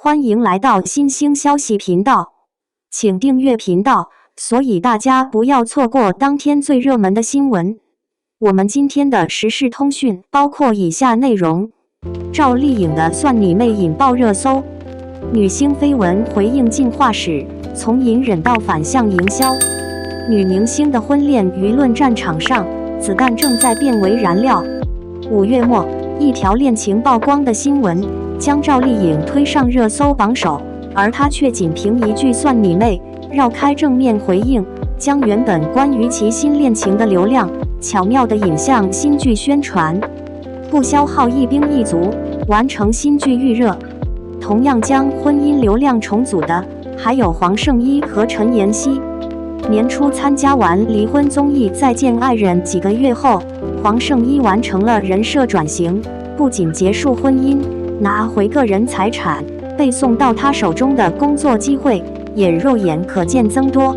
欢迎来到新兴消息频道，请订阅频道，所以大家不要错过当天最热门的新闻。我们今天的时事通讯包括以下内容：赵丽颖的算你妹引爆热搜，女星绯闻回应进化史，从隐忍到反向营销。女明星的婚恋舆论战场上，子弹正在变为燃料。5月末，一条恋情曝光的新闻将赵丽颖推上热搜榜首，而她却仅凭一句算你妹绕开正面回应，将原本关于其新恋情的流量巧妙地引向新剧宣传，不消耗一兵一卒，完成新剧预热。同样将婚姻流量重组的还有黄圣依和陈妍希。年初参加完离婚综艺《再见爱人》几个月后，黄圣依完成了人设转型，不仅结束婚姻，拿回个人财产，被送到他手中的工作机会也肉眼可见增多。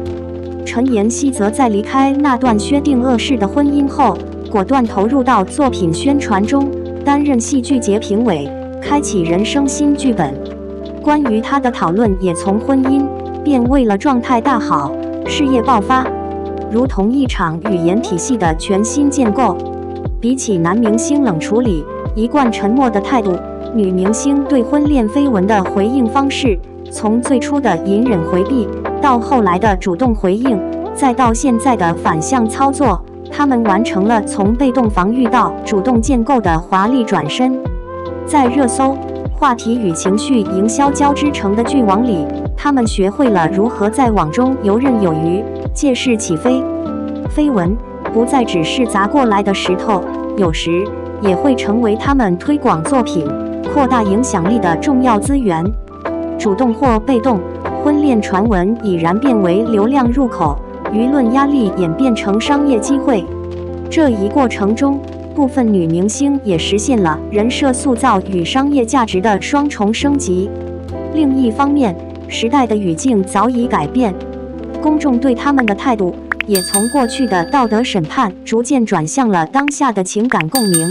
陈妍希则在离开那段薛定谔式的婚姻后，果断投入到作品宣传中，担任戏剧节评委，开启人生新剧本。关于他的讨论也从婚姻变为了状态大好，事业爆发，如同一场语言体系的全新建构。比起男明星冷处理、一贯沉默的态度，女明星对婚恋绯闻的回应方式，从最初的隐忍回避，到后来的主动回应，再到现在的反向操作，他们完成了从被动防御到主动建构的华丽转身。在热搜、话题与情绪营销交织成的剧网里，他们学会了如何在网中游刃有余，借势起飞。绯闻不再只是砸过来的石头，有时也会成为他们推广作品、扩大影响力的重要资源。主动或被动，婚恋传闻已然变为流量入口，舆论压力演变成商业机会。这一过程中，部分女明星也实现了人设塑造与商业价值的双重升级。另一方面，时代的语境早已改变，公众对他们的态度也从过去的道德审判逐渐转向了当下的情感共鸣。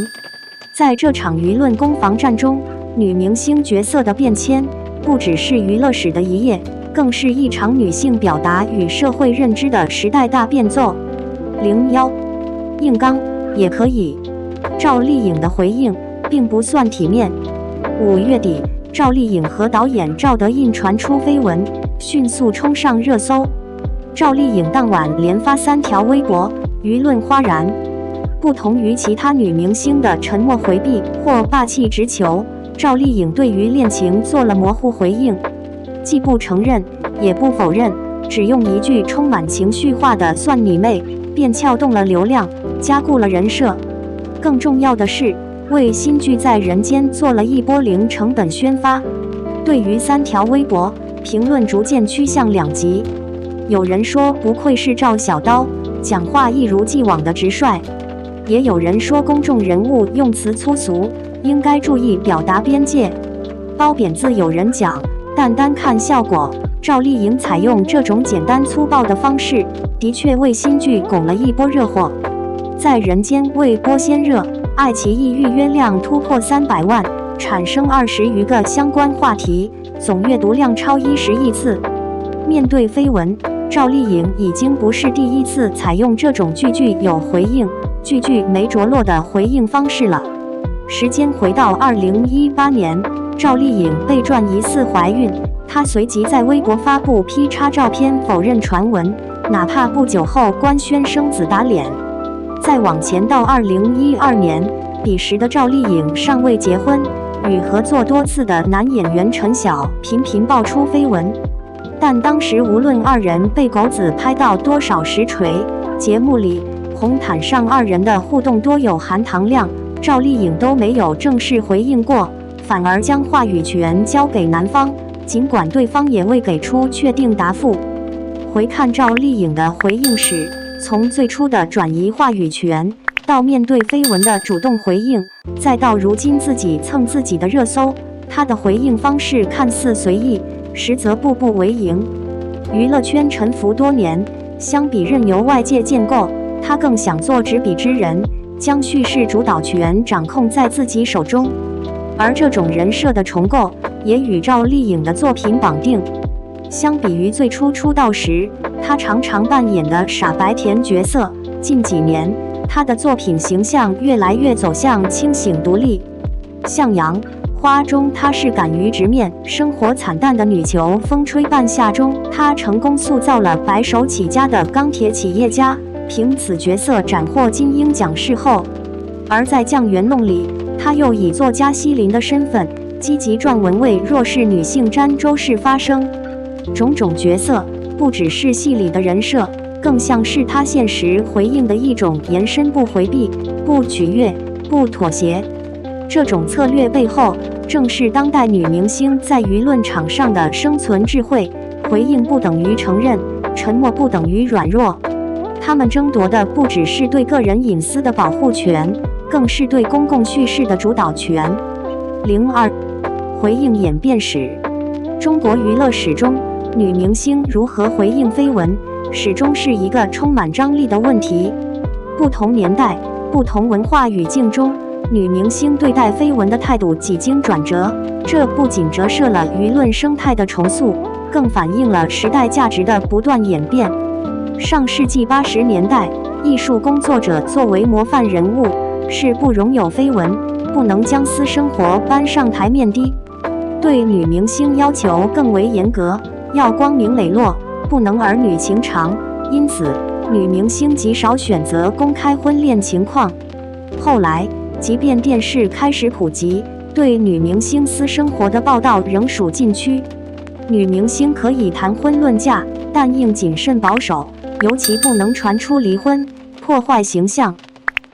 在这场舆论攻防战中，女明星角色的变迁不只是娱乐史的一页，更是一场女性表达与社会认知的时代大变奏。01硬刚也可以。赵丽颖的回应并不算体面。5月底，赵丽颖和导演赵德胤传出绯闻，迅速冲上热搜。赵丽颖当晚连发3条微博，舆论哗然。不同于其他女明星的沉默回避或霸气直球，赵丽颖对于恋情做了模糊回应，既不承认也不否认，只用一句充满情绪化的算你妹便撬动了流量，加固了人设。更重要的是，为新剧在人间做了一波零成本宣发。对于3条微博，评论逐渐趋向两极。有人说不愧是赵小刀，讲话一如既往的直率；也有人说公众人物用词粗俗，应该注意表达边界。褒贬自有人讲，但单看效果，赵丽颖采用这种简单粗暴的方式，的确为新剧拱了一波热火。在人间未播先热，爱奇艺预约量突破300万，产生20余个相关话题，总阅读量超10亿次。面对绯闻，赵丽颖已经不是第一次采用这种句句有回应、句句没着落的回应方式了。时间回到2018年，赵丽颖被传疑似怀孕，她随即在微博发布劈叉照片否认传闻，哪怕不久后官宣生子打脸。再往前到2012年，彼时的赵丽颖尚未结婚，与合作多次的男演员陈晓频频爆出绯闻。但当时无论二人被狗子拍到多少实锤，节目里红毯上二人的互动多有含糖量，赵丽颖都没有正式回应过，反而将话语权交给男方，尽管对方也未给出确定答复。回看赵丽颖的回应史，从最初的转移话语权，到面对绯闻的主动回应，再到如今自己蹭自己的热搜，她的回应方式看似随意，实则步步为营。娱乐圈沉浮多年，相比任由外界建构，她更想做执笔之人，将叙事主导权掌控在自己手中。而这种人设的重构，也与赵丽颖的作品绑定。相比于最初出道时，她常常扮演的傻白甜角色，近几年她的作品形象越来越走向清醒独立。向阳花中，她是敢于直面生活惨淡的女囚；风吹半夏中，她成功塑造了白手起家的钢铁企业家，凭此角色斩获金鹰奖视后。而在酱园弄里，她又以作家西林的身份，积极撰文为弱势女性儋州市发声。种种角色不只是戏里的人设，更像是她现实回应的一种延伸，不回避，不取悦，不妥协。这种策略背后，正是当代女明星在舆论场上的生存智慧。回应不等于承认，沉默不等于软弱。她们争夺的不只是对个人隐私的保护权，更是对公共叙事的主导权。02回应演变史。中国娱乐史中，女明星如何回应绯闻，始终是一个充满张力的问题。不同年代、不同文化语境中，女明星对待绯闻的态度几经转折，这不仅折射了舆论生态的重塑，更反映了时代价值的不断演变。上世纪80年代，艺术工作者作为模范人物，是不容有绯闻，不能将私生活搬上台面的。对女明星要求更为严格，要光明磊落，不能儿女情长，因此女明星极少选择公开婚恋情况。后来，即便电视开始普及，对女明星私生活的报道仍属禁区。女明星可以谈婚论嫁，但应谨慎保守，尤其不能传出离婚，破坏形象。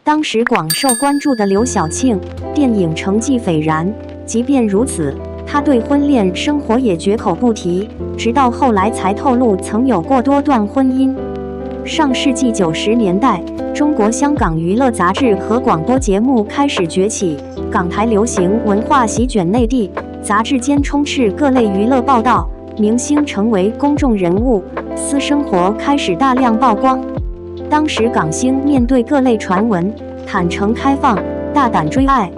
当时广受关注的刘晓庆，电影成绩斐然，即便如此，她对婚恋生活也绝口不提，直到后来才透露曾有过多段婚姻。上世纪90年代，中国香港娱乐杂志和广播节目开始崛起，港台流行文化席卷内地，杂志间充斥各类娱乐报道，明星成为公众人物，私生活开始大量曝光。当时港星面对各类传闻，坦诚开放，大胆追爱。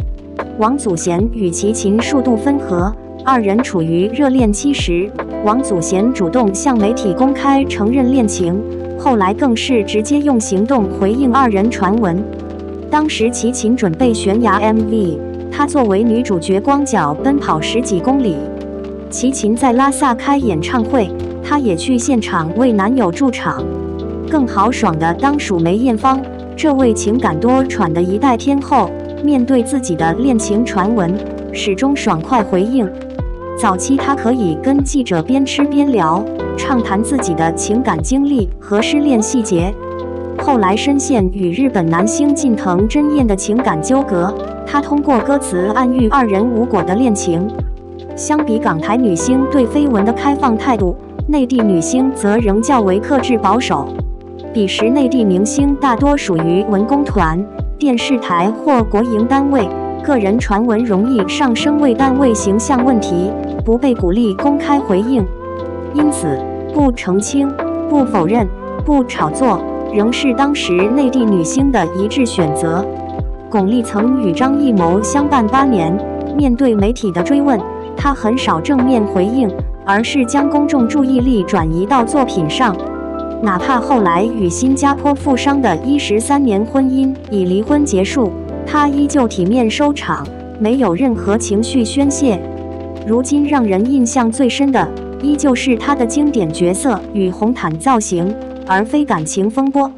王祖贤与齐秦数度分合，二人处于热恋期时，王祖贤主动向媒体公开承认恋情，后来更是直接用行动回应二人传闻。当时齐秦准备悬崖 MV， 她作为女主角光脚奔跑10几公里。齐秦在拉萨开演唱会，她也去现场为男友驻场。更豪爽的当属梅艳芳，这位情感多舛的一代天后，面对自己的恋情传闻，始终爽快回应。早期她可以跟记者边吃边聊，畅谈自己的情感经历和失恋细节。后来深陷与日本男星近藤真彦的情感纠葛，她通过歌词暗喻二人无果的恋情。相比港台女星对绯闻的开放态度，内地女星则仍较为克制保守。彼时内地明星大多属于文工团、电视台或国营单位，个人传闻容易上升为单位形象问题，不被鼓励公开回应。因此，不澄清、不否认、不炒作，仍是当时内地女星的一致选择。巩俐曾与张艺谋相伴8年，面对媒体的追问，她很少正面回应，而是将公众注意力转移到作品上。哪怕后来与新加坡富商的13年婚姻以离婚结束，她依旧体面收场，没有任何情绪宣泄。如今让人印象最深的，依旧是她的经典角色与红毯造型，而非感情风波。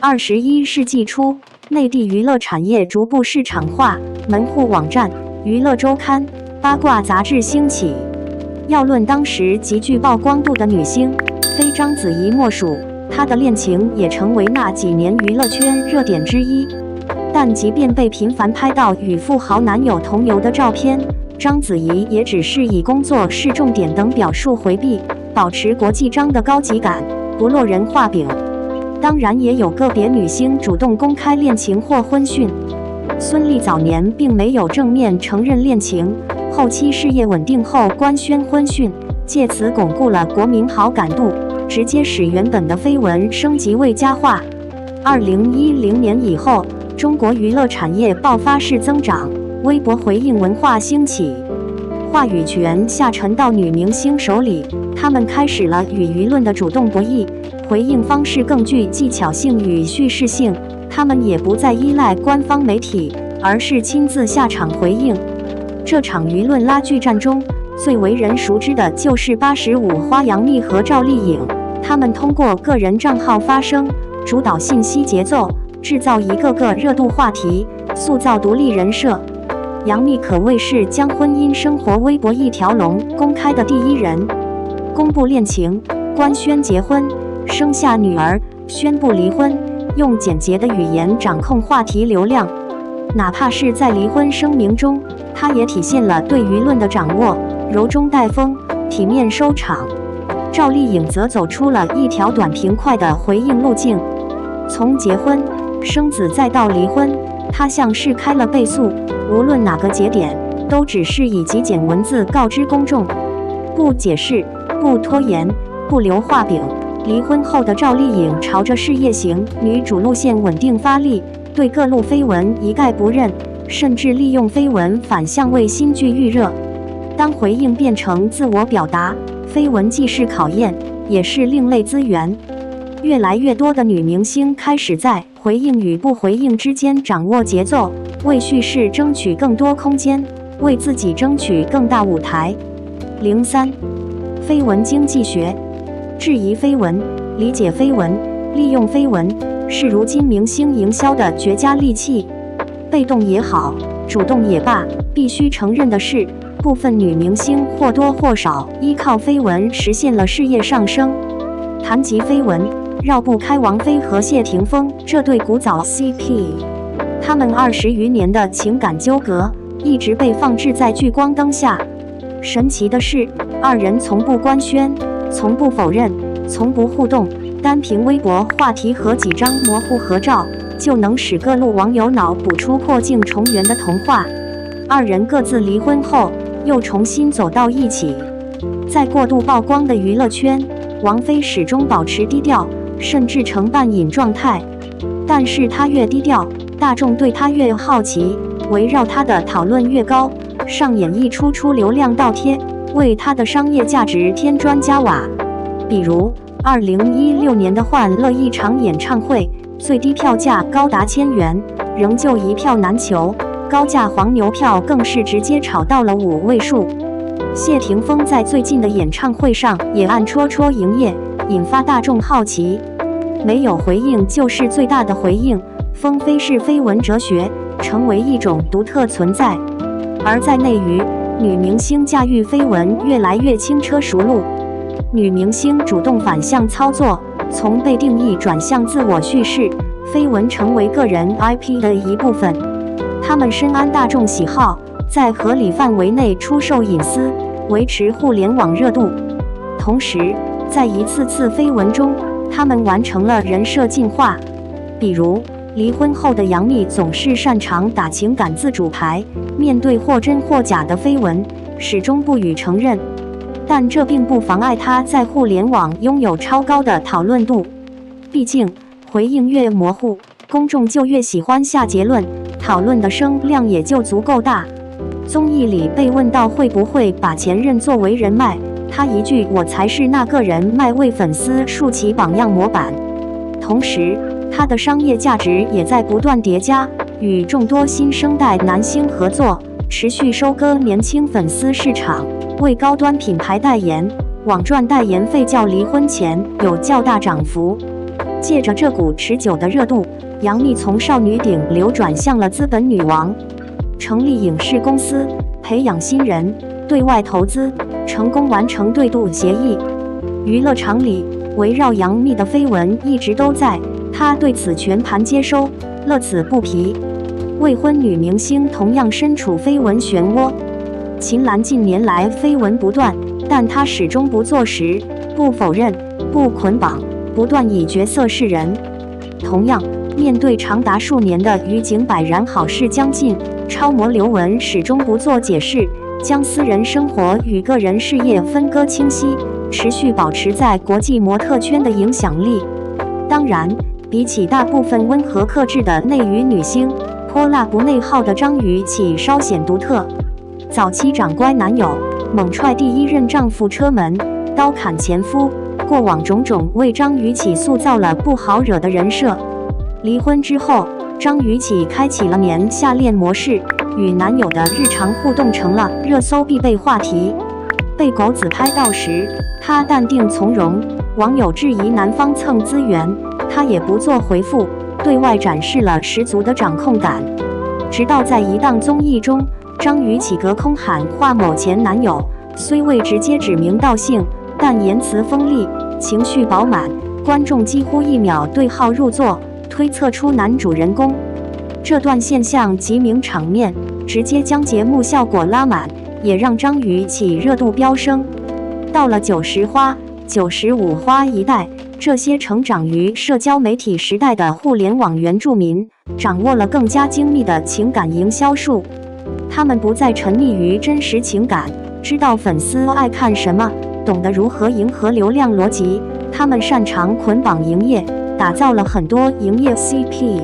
21世纪初，内地娱乐产业逐步市场化，门户网站、娱乐周刊、八卦杂志兴起。要论当时极具曝光度的女星，非章子怡莫属，她的恋情也成为那几年娱乐圈热点之一。但即便被频繁拍到与富豪男友同游的照片，章子怡也只是以工作是重点等表述回避，保持国际章的高级感，不落人画饼。当然也有个别女星主动公开恋情或婚讯。孙俪早年并没有正面承认恋情，后期事业稳定后官宣婚讯，借此巩固了国民好感度，直接使原本的绯闻升级为佳话。2010年以后，中国娱乐产业爆发式增长，微博回应文化兴起。话语权下沉到女明星手里，她们开始了与舆论的主动博弈，回应方式更具技巧性与叙事性。她们也不再依赖官方媒体，而是亲自下场回应。这场舆论拉锯战中，最为人熟知的就是85花杨幂和赵丽颖。她们通过个人账号发声，主导信息节奏，制造一个个热度话题，塑造独立人设。杨幂可谓是将婚姻生活微博一条龙公开的第一人，公布恋情，官宣结婚，生下女儿，宣布离婚，用简洁的语言掌控话题流量。哪怕是在离婚声明中，她也体现了对舆论的掌握，柔中带风，体面收场。赵丽颖则走出了一条短平快的回应路径，从结婚、生子再到离婚，她像是开了倍速，无论哪个节点，都只是以极简文字告知公众，不解释，不拖延，不留画饼。离婚后的赵丽颖朝着事业型女主路线稳定发力，对各路绯闻一概不认，甚至利用绯闻反向为新剧预热。当回应变成自我表达，绯闻既是考验，也是另类资源。越来越多的女明星开始在回应与不回应之间掌握节奏，为叙事争取更多空间，为自己争取更大舞台。03. 绯闻经济学。质疑绯闻，理解绯闻，利用绯闻，是如今明星营销的绝佳利器。被动也好，主动也罢，必须承认的是，部分女明星或多或少依靠绯闻实现了事业上升。谈及绯闻，绕不开王菲和谢霆锋这对古早 CP， 他们20余年的情感纠葛一直被放置在聚光灯下。神奇的是，二人从不官宣，从不否认，从不互动，单凭微博话题和几张模糊合照，就能使各路网友脑补出破镜重圆的童话。二人各自离婚后，又重新走到一起。在过度曝光的娱乐圈，王菲始终保持低调，甚至呈半隐状态。但是她越低调，大众对她越好奇，围绕她的讨论越高，上演一出流量倒贴，为她的商业价值添砖加瓦。比如2016年的欢乐一场演唱会，最低票价高达1000元，仍旧一票难求，高价黄牛票更是直接炒到了5位数。谢霆锋在最近的演唱会上也暗戳戳营业，引发大众好奇。没有回应就是最大的回应，风飞是绯闻哲学，成为一种独特存在。而在内娱，女明星驾驭绯闻越来越轻车熟路，女明星主动反向操作，从被定义转向自我叙事，绯闻成为个人 IP 的一部分。她们深谙大众喜好，在合理范围内出售隐私，维持互联网热度。同时，在一次次绯闻中，她们完成了人设进化。比如，离婚后的杨幂总是擅长打情感自主牌，面对或真或假的绯闻，始终不予承认。但这并不妨碍她在互联网拥有超高的讨论度。毕竟，回应越模糊，公众就越喜欢下结论，讨论的声量也就足够大。综艺里被问到会不会把前任作为人脉，她一句“我才是那个人脉”为粉丝竖起榜样模板。同时，她的商业价值也在不断叠加，与众多新生代男星合作，持续收割年轻粉丝市场，为高端品牌代言，网赚代言费较离婚前有较大涨幅。借着这股持久的热度，杨幂从少女顶流转向了资本女王，成立影视公司，培养新人，对外投资，成功完成对赌协议。娱乐场里围绕杨幂的绯闻一直都在，她对此全盘接收，乐此不疲。未婚女明星同样身处绯闻漩涡，秦岚近年来绯闻不断，但她始终不坐实，不否认，不捆绑，不断以角色示人。同样，面对长达数年的于景柏然好事将近，超模刘雯始终不做解释，将私人生活与个人事业分割清晰，持续保持在国际模特圈的影响力。当然，比起大部分温和克制的内娱女星，泼辣不内耗的张雨绮稍显独特。早期长乖男友，猛踹第一任丈夫车门，刀砍前夫，过往种种为张雨绮塑造了不好惹的人设。离婚之后，张雨绮开启了年下恋模式，与男友的日常互动成了热搜必备话题。被狗子拍到时，她淡定从容，网友质疑男方蹭资源，她也不做回复，对外展示了十足的掌控感。直到在一档综艺中，张雨绮隔空喊话某前男友，虽未直接指名道姓，但言辞锋利，情绪饱满，观众几乎一秒对号入座，推测出男主人公。这段现象极名场面，直接将节目效果拉满，也让张雨绮热度飙升。到了90花、95花一代，这些成长于社交媒体时代的互联网原住民，掌握了更加精密的情感营销术。他们不再沉溺于真实情感，知道粉丝爱看什么，懂得如何迎合流量逻辑。他们擅长捆绑营业，打造了很多营业 CP。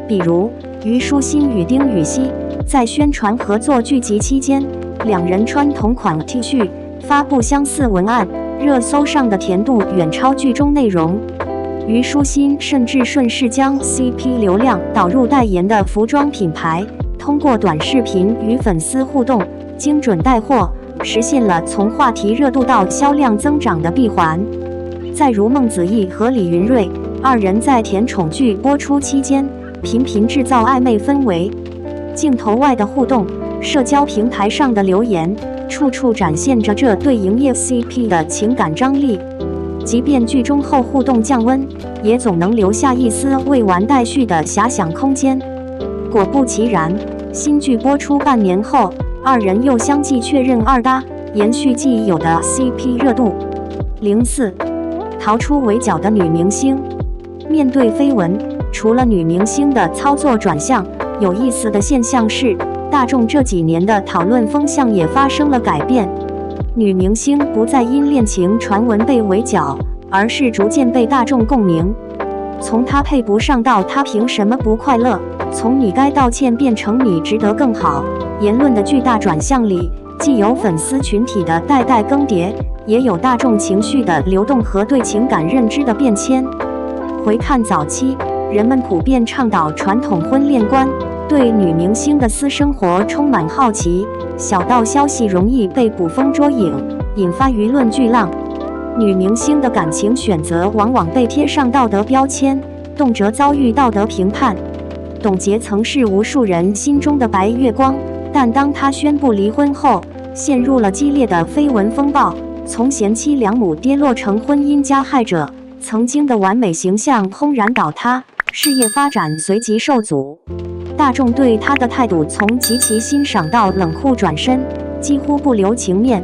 比如虞书欣与丁禹兮在宣传合作剧集期间，两人穿同款 T 恤，发布相似文案，热搜上的甜度远超剧中内容。虞书欣甚至顺势将 CP 流量导入代言的服装品牌，通过短视频与粉丝互动，精准带货，实现了从话题热度到销量增长的闭环。再如孟子义和李云瑞二人在甜宠剧播出期间，频频制造暧昧氛围，镜头外的互动，社交平台上的留言，处处展现着这对营业 CP 的情感张力。即便剧中后互动降温，也总能留下一丝未完待续的遐想空间。果不其然，新剧播出半年后，二人又相继确认二搭，延续既已有的 CP 热度。04逃出围剿的女明星。面对绯闻，除了女明星的操作转向，有意思的现象是，大众这几年的讨论风向也发生了改变。女明星不再因恋情传闻被围剿，而是逐渐被大众共鸣。从她配不上到她凭什么不快乐，从你该道歉变成你值得更好，言论的巨大转向里，既有粉丝群体的代代更迭，也有大众情绪的流动和对情感认知的变迁。回看早期，人们普遍倡导传统婚恋观，对女明星的私生活充满好奇，小道消息容易被捕风捉影，引发舆论巨浪。女明星的感情选择往往被贴上道德标签，动辄遭遇道德评判。董洁曾是无数人心中的白月光，但当她宣布离婚后，陷入了激烈的绯闻风暴，从贤妻良母跌落成婚姻加害者，曾经的完美形象轰然倒塌，事业发展随即受阻。大众对她的态度从极其欣赏到冷酷转身，几乎不留情面。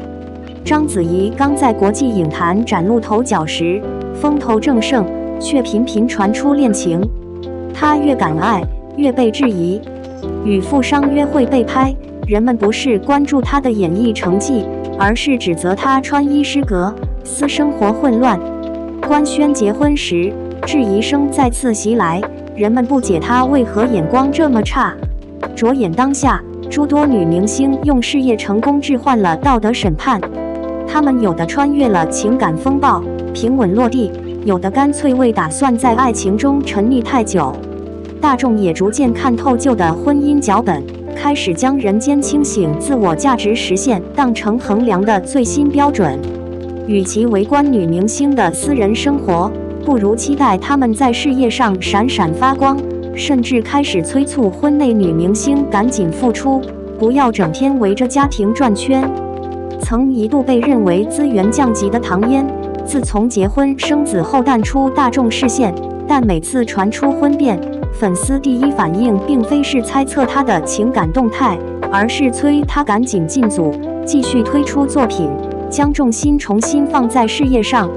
章子怡刚在国际影坛崭露头角时，风头正盛，却频频传出恋情。她越敢爱，越被质疑。与富商约会被拍，人们不是关注她的演艺成绩，而是指责她穿衣失格，私生活混乱。官宣结婚时，质疑声再次袭来，人们不解她为何眼光这么差。着眼当下，诸多女明星用事业成功置换了道德审判。她们有的穿越了情感风暴，平稳落地，有的干脆未打算在爱情中沉溺太久。大众也逐渐看透旧的婚姻脚本，开始将人间清醒、自我价值实现当成衡量的最新标准。与其围观女明星的私人生活，不如期待她们在事业上闪闪发光，甚至开始催促婚内女明星赶紧复出，不要整天围着家庭转圈。曾一度被认为资源降级的唐嫣，自从结婚生子后淡出大众视线，但每次传出婚变，粉丝第一反应并非是猜测她的情感动态，而是催她赶紧进组，继续推出作品，将重心重新放在事业上。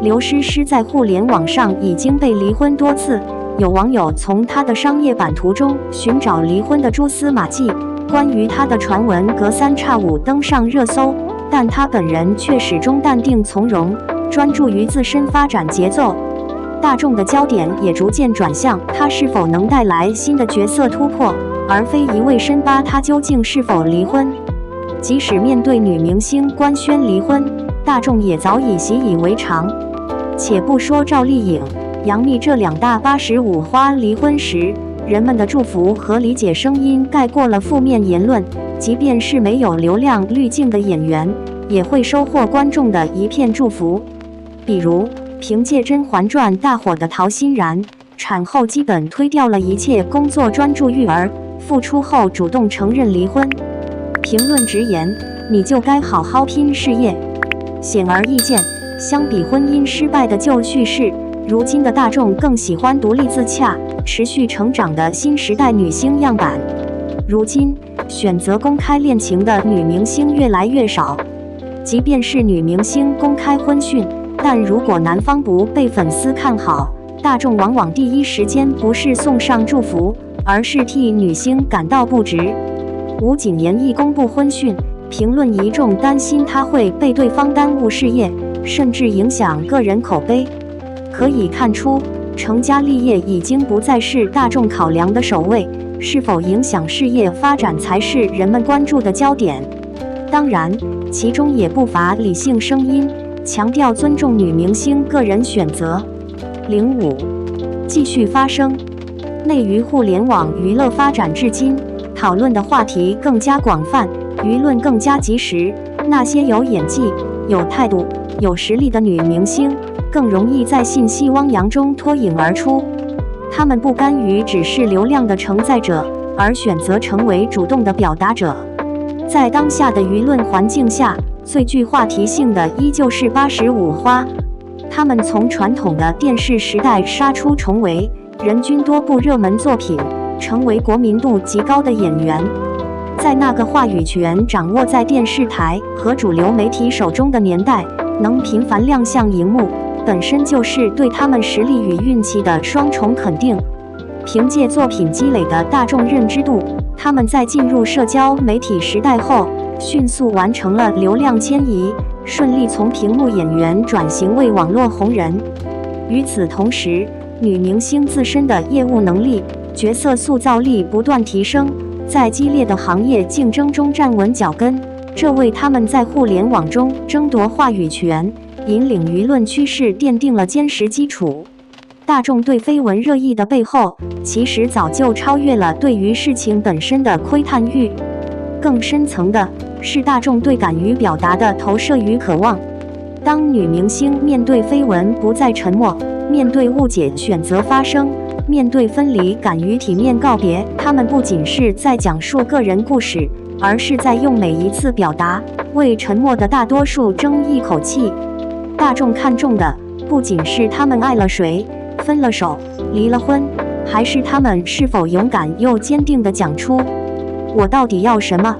刘诗诗在互联网上已经被离婚多次，有网友从她的商业版图中寻找离婚的蛛丝马迹，关于她的传闻隔三差五登上热搜，但她本人却始终淡定从容，专注于自身发展节奏。大众的焦点也逐渐转向她是否能带来新的角色突破，而非一味深扒她究竟是否离婚。即使面对女明星官宣离婚，大众也早已习以为常。且不说赵丽颖、杨幂这两大85花离婚时，人们的祝福和理解声音盖过了负面言论，即便是没有流量滤镜的演员，也会收获观众的一片祝福。比如，凭借《甄嬛传》大火的陶欣然，产后基本推掉了一切工作，专注育儿，复出后主动承认离婚。评论直言，你就该好好拼事业。显而易见，相比婚姻失败的旧叙事，如今的大众更喜欢独立自洽、持续成长的新时代女星样板。如今，选择公开恋情的女明星越来越少，即便是女明星公开婚讯，但如果男方不被粉丝看好，大众往往第一时间不是送上祝福，而是替女星感到不值。吴谨言一公布婚讯，评论一众担心她会被对方耽误事业，甚至影响个人口碑。可以看出，成家立业已经不再是大众考量的首位，是否影响事业发展才是人们关注的焦点。当然，其中也不乏理性声音，强调尊重女明星个人选择。05继续发声。内娱互联网娱乐发展至今，讨论的话题更加广泛，舆论更加及时。那些有演技、有态度、有实力的女明星，更容易在信息汪洋中脱颖而出。她们不甘于只是流量的承载者，而选择成为主动的表达者。在当下的舆论环境下，最具话题性的依旧是85花。她们从传统的电视时代杀出重围，人均多部热门作品，成为国民度极高的演员。在那个话语权掌握在电视台和主流媒体手中的年代，能频繁亮相荧幕，本身就是对他们实力与运气的双重肯定。凭借作品积累的大众认知度，他们在进入社交媒体时代后，迅速完成了流量迁移，顺利从屏幕演员转型为网络红人。与此同时，女明星自身的业务能力、角色塑造力不断提升，在激烈的行业竞争中站稳脚跟，这为他们在互联网中争夺话语权、引领舆论趋势奠定了坚实基础。大众对绯闻热议的背后，其实早就超越了对于事情本身的窥探欲，更深层的是大众对敢于表达的投射与渴望。当女明星面对绯闻不再沉默，面对误解选择发声，面对分离敢于体面告别，她们不仅是在讲述个人故事，而是在用每一次表达为沉默的大多数争一口气。大众看重的不仅是他们爱了谁、分了手、离了婚，还是他们是否勇敢又坚定地讲出我到底要什么。